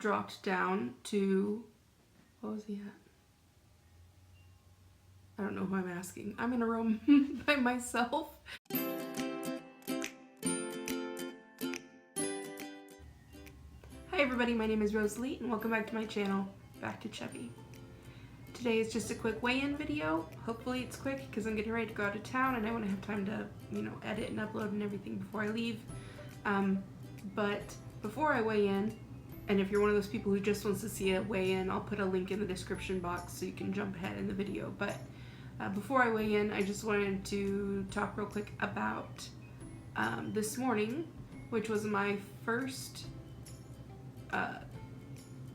dropped down to, what was he at? I don't know who I'm asking. I'm in a room by myself. Hi everybody, my name is Rosalie and welcome back to my channel, Back to Chubby. Today is just a quick weigh-in video. Hopefully it's quick because I'm getting ready to go out of town and I want to have time to, edit and upload and everything before I leave. But before I weigh in, and if you're one of those people who just wants to see a weigh-in, I'll put a link in the description box so you can jump ahead in the video. But before I weigh in, I just wanted to talk real quick about this morning, which was my first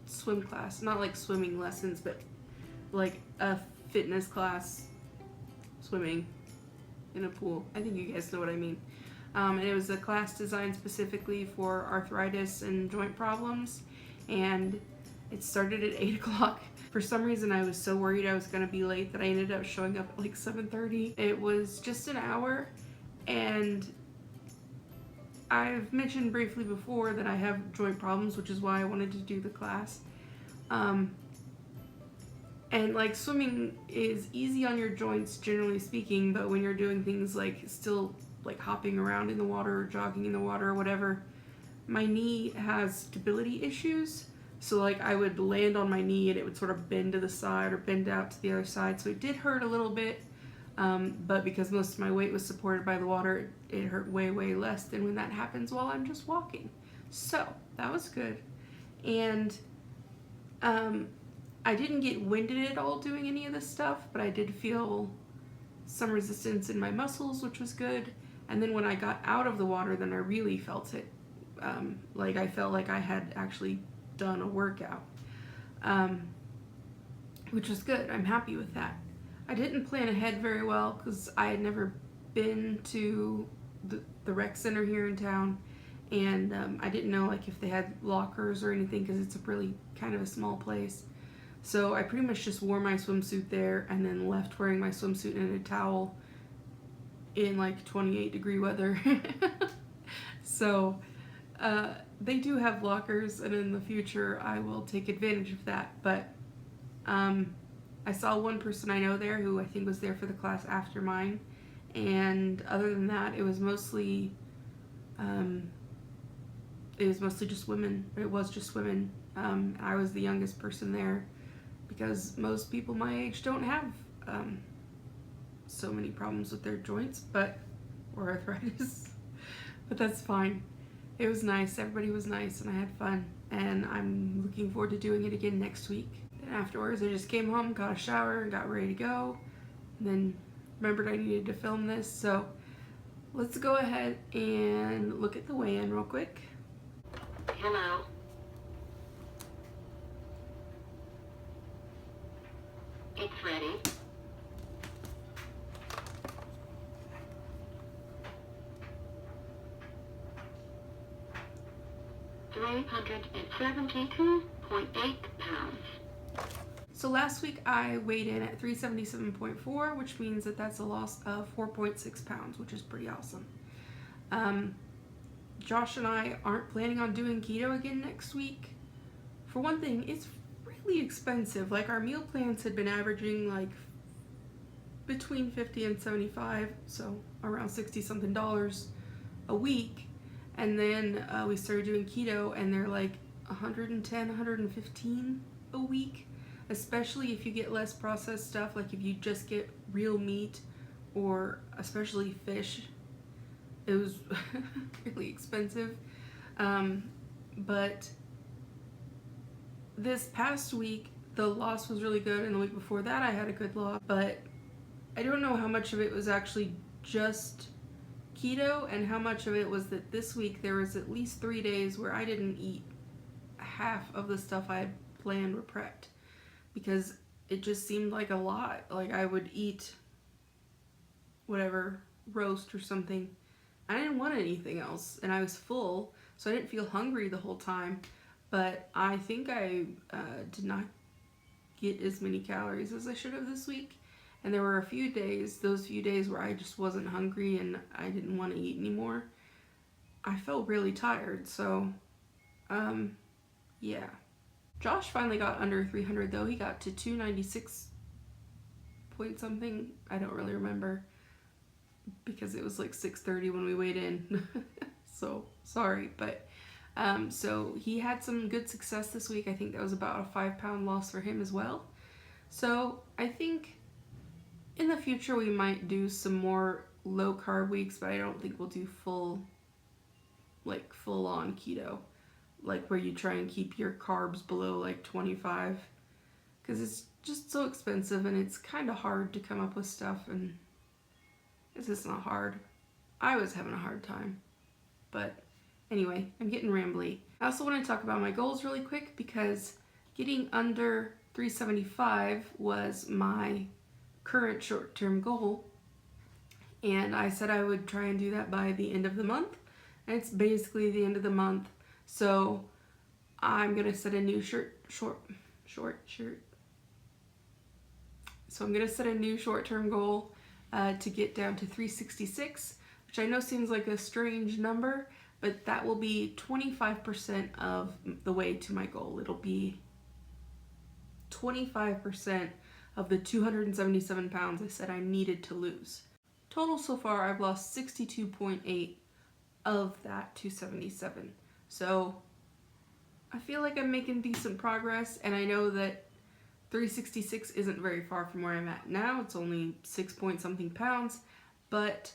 swim class. Not like swimming lessons, but like a fitness class, swimming in a pool. I think you guys know what I mean. And it was a class designed specifically for arthritis and joint problems, and it started at 8 o'clock. For some reason I was so worried I was going to be late that I ended up showing up at like 7:30. It was just an hour, and I've mentioned briefly before that I have joint problems, which is why I wanted to do the class. And like swimming is easy on your joints generally speaking, but when you're doing things like still like hopping around in the water or jogging in the water or whatever, my knee has stability issues. So like I would land on my knee and it would sort of bend to the side or bend out to the other side. So it did hurt a little bit, but because most of my weight was supported by the water, it hurt way, way less than when that happens while I'm just walking. So that was good. And I didn't get winded at all doing any of this stuff, but I did feel some resistance in my muscles, which was good. And then when I got out of the water, then I really felt it. Like I felt like I had actually done a workout, which was good. I'm happy with that. I didn't plan ahead very well because I had never been to the rec center here in town, and I didn't know like if they had lockers or anything because it's a really kind of a small place. So I pretty much just wore my swimsuit there and then left wearing my swimsuit and a towel in like 28-degree weather. So they do have lockers, and in the future I will take advantage of that. But I saw one person I know there who I think was there for the class after mine, and other than that it was mostly just women. It was just women. I was the youngest person there because most people my age don't have so many problems with their joints or arthritis. But that's fine. It was nice. Everybody was nice and I had fun, and I'm looking forward to doing it again next week. Then afterwards I just came home, got a shower, and got ready to go, and then remembered I needed to film this. So let's go ahead and look at the weigh-in real quick. Hello. It's ready. $372.8 pounds. So last week I weighed in at 377.4, which means that that's a loss of 4.6 pounds, which is pretty awesome. Josh and I aren't planning on doing keto again next week. For one thing, it's really expensive. Like our meal plans had been averaging like between $50 and $75, so around $60 something a week. And then we started doing keto and they're like $110, $115 a week, especially if you get less processed stuff, like if you just get real meat or especially fish. It was really expensive. But this past week the loss was really good, and the week before that I had a good loss, but I don't know how much of it was actually just keto and how much of it was that this week there was at least 3 days where I didn't eat half of the stuff I had planned or prepped, because it just seemed like a lot. Like I would eat whatever, roast or something. I didn't want anything else and I was full, so I didn't feel hungry the whole time, but I think I did not get as many calories as I should have this week. And there were those few days where I just wasn't hungry and I didn't want to eat anymore. I felt really tired, so yeah. Josh finally got under 300 though. He got to 296 point something. I don't really remember because it was like 6:30 when we weighed in. So sorry, but so he had some good success this week. I think that was about a 5-pound loss for him as well. So I think in the future we might do some more low carb weeks, but I don't think we'll do full on keto, like where you try and keep your carbs below like 25, because it's just so expensive and it's kind of hard to come up with stuff, and it's just not hard. I was having a hard time. But anyway, I'm getting rambly. I also want to talk about my goals really quick because getting under 375 was my current short-term goal. And I said I would try and do that by the end of the month. And it's basically the end of the month. So I'm going to set a new So I'm going to set a new short-term goal to get down to 366, which I know seems like a strange number, but that will be 25% of the way to my goal. It'll be 25% of the 277 pounds I said I needed to lose. Total so far, I've lost 62.8 of that 277. So I feel like I'm making decent progress, and I know that 366 isn't very far from where I'm at now. It's only 6 point something pounds, but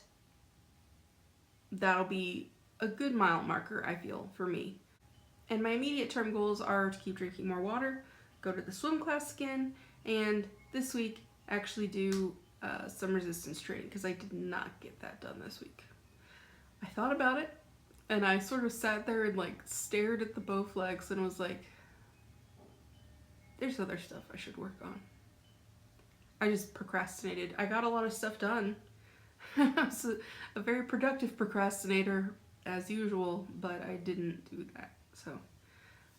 that'll be a good mile marker, I feel, for me. And my immediate term goals are to keep drinking more water, go to the swim class again, and this week actually do some resistance training, because I did not get that done this week. I thought about it, and I sort of sat there and like stared at the both legs and was like, there's other stuff I should work on. I just procrastinated. I got a lot of stuff done. I was a very productive procrastinator as usual, but I didn't do that. So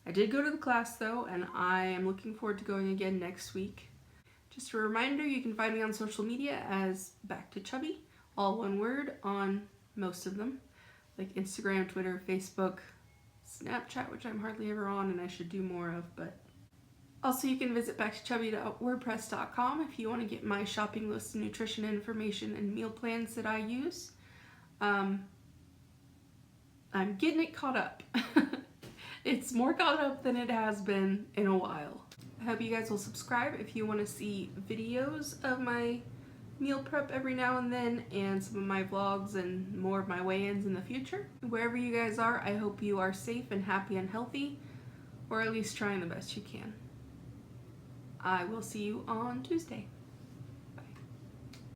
I did go to the class though, and I am looking forward to going again next week. Just a reminder, you can find me on social media as Back to Chubby, all one word on most of them, like Instagram, Twitter, Facebook, Snapchat, which I'm hardly ever on and I should do more of, but also you can visit backtochubby.wordpress.com if you want to get my shopping list of nutrition information and meal plans that I use. I'm getting it caught up. It's more caught up than it has been in a while. I hope you guys will subscribe if you want to see videos of my meal prep every now and then, and some of my vlogs and more of my weigh-ins in the future. Wherever you guys are, I hope you are safe and happy and healthy, or at least trying the best you can. I will see you on Tuesday.